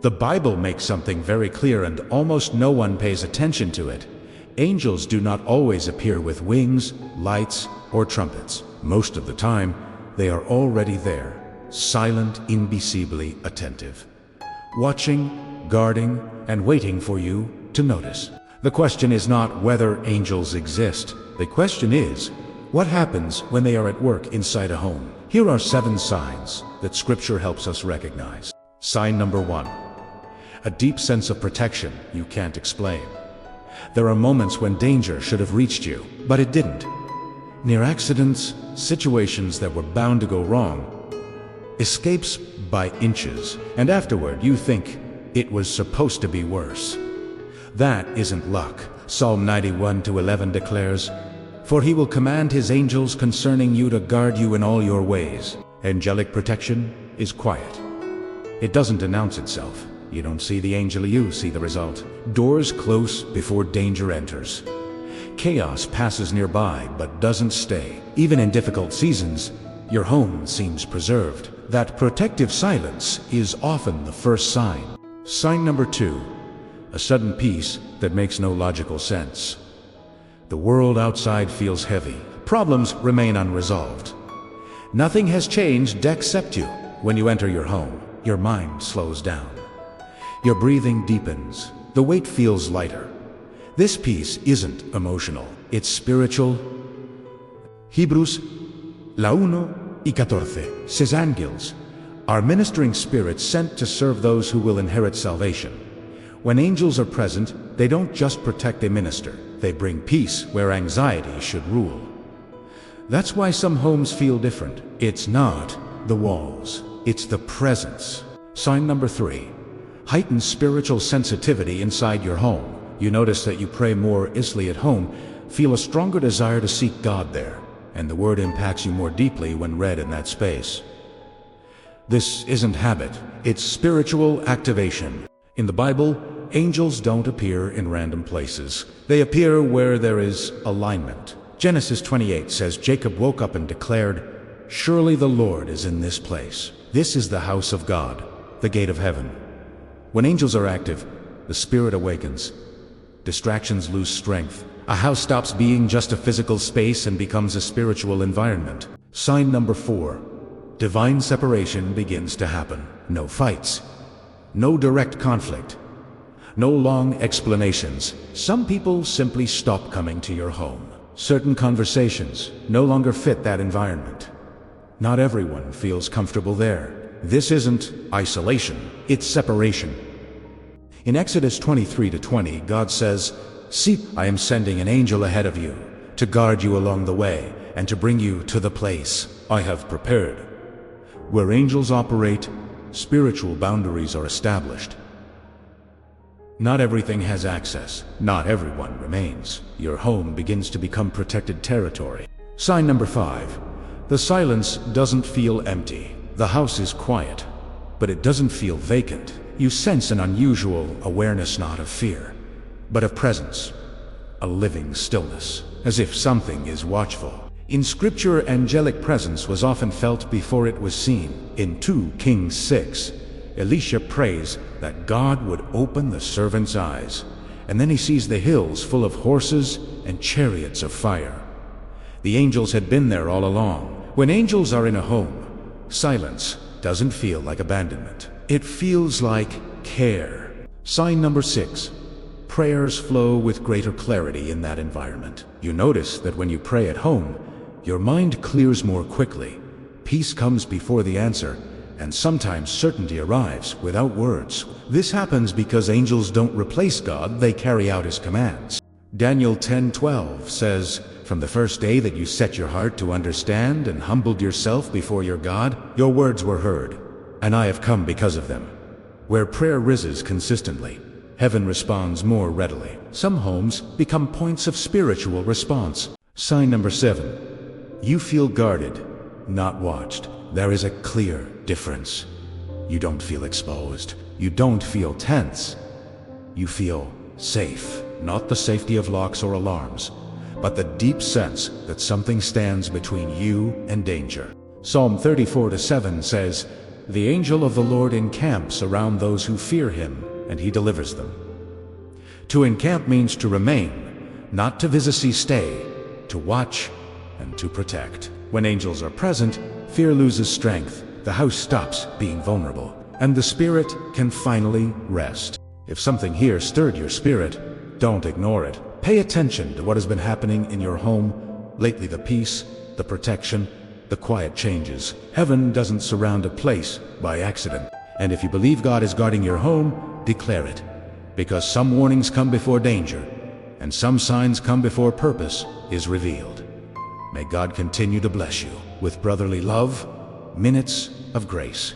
The Bible makes something very clear and almost no one pays attention to it. Angels do not always appear with wings, lights, or trumpets. Most of the time, they are already there, silent, invisibly attentive, watching, guarding, and waiting for you to notice. The question is not whether angels exist. The question is, what happens when they are at work inside a home? Here are 7 signs that Scripture helps us recognize. Sign number 1. A deep sense of protection you can't explain. There are moments when danger should have reached you, but it didn't. Near accidents, situations that were bound to go wrong, escapes by inches, and afterward you think it was supposed to be worse. That isn't luck. Psalm 91:11 declares, "For he will command his angels concerning you to guard you in all your ways." Angelic protection is quiet. It doesn't announce itself. You don't see the angel, you see the result. Doors close before danger enters. Chaos passes nearby but doesn't stay. Even in difficult seasons, your home seems preserved. That protective silence is often the first sign. Sign number 2. A sudden peace that makes no logical sense. The world outside feels heavy. Problems remain unresolved. Nothing has changed except you. When you enter your home, your mind slows down. Your breathing deepens. The weight feels lighter. This peace isn't emotional, it's spiritual. Hebrews 1:14 says angels are ministering spirits sent to serve those who will inherit salvation. When angels are present, they don't just protect, they minister. They bring peace where anxiety should rule. That's why some homes feel different. It's not the walls, it's the presence. Sign number 3. Heightened spiritual sensitivity inside your home. You notice that you pray more easily at home, feel a stronger desire to seek God there, and the Word impacts you more deeply when read in that space. This isn't habit, it's spiritual activation. In the Bible, angels don't appear in random places. They appear where there is alignment. Genesis 28 says Jacob woke up and declared, "Surely the Lord is in this place." This is the house of God, the gate of heaven. When angels are active, the spirit awakens. Distractions lose strength. A house stops being just a physical space and becomes a spiritual environment. Sign number 4. Divine separation begins to happen. No fights. No direct conflict. No long explanations. Some people simply stop coming to your home. Certain conversations no longer fit that environment. Not everyone feels comfortable there. This isn't isolation, it's separation. In Exodus 23:20, God says, "See, I am sending an angel ahead of you to guard you along the way and to bring you to the place I have prepared." Where angels operate, spiritual boundaries are established. Not everything has access. Not everyone remains. Your home begins to become protected territory. Sign number 5. The silence doesn't feel empty. The house is quiet, but it doesn't feel vacant. You sense an unusual awareness, not of fear, but of presence, a living stillness, as if something is watchful. In Scripture, angelic presence was often felt before it was seen. In 2 Kings 6, Elisha prays that God would open the servant's eyes, and then he sees the hills full of horses and chariots of fire. The angels had been there all along. When angels are in a home, silence doesn't feel like abandonment. It feels like care. Sign number 6. Prayers flow with greater clarity in that environment. You notice that when you pray at home, your mind clears more quickly. Peace comes before the answer, and sometimes certainty arrives without words. This happens because angels don't replace God, they carry out His commands. Daniel 10:12 says, "From the first day that you set your heart to understand and humbled yourself before your God, your words were heard, and I have come because of them." Where prayer rises consistently, heaven responds more readily. Some homes become points of spiritual response. Sign number 7. You feel guarded, not watched. There is a clear difference. You don't feel exposed. You don't feel tense. You feel safe. Not the safety of locks or alarms, but the deep sense that something stands between you and danger. Psalm 34:7 says, "The angel of the Lord encamps around those who fear him, and he delivers them." To encamp means to remain, not to visibly stay, to watch and to protect. When angels are present, fear loses strength, the house stops being vulnerable, and the spirit can finally rest. If something here stirred your spirit, don't ignore it. Pay attention to what has been happening in your home lately, the peace, the protection, the quiet changes. Heaven doesn't surround a place by accident. And if you believe God is guarding your home, declare it. Because some warnings come before danger, and some signs come before purpose is revealed. May God continue to bless you with brotherly love, minutes of grace.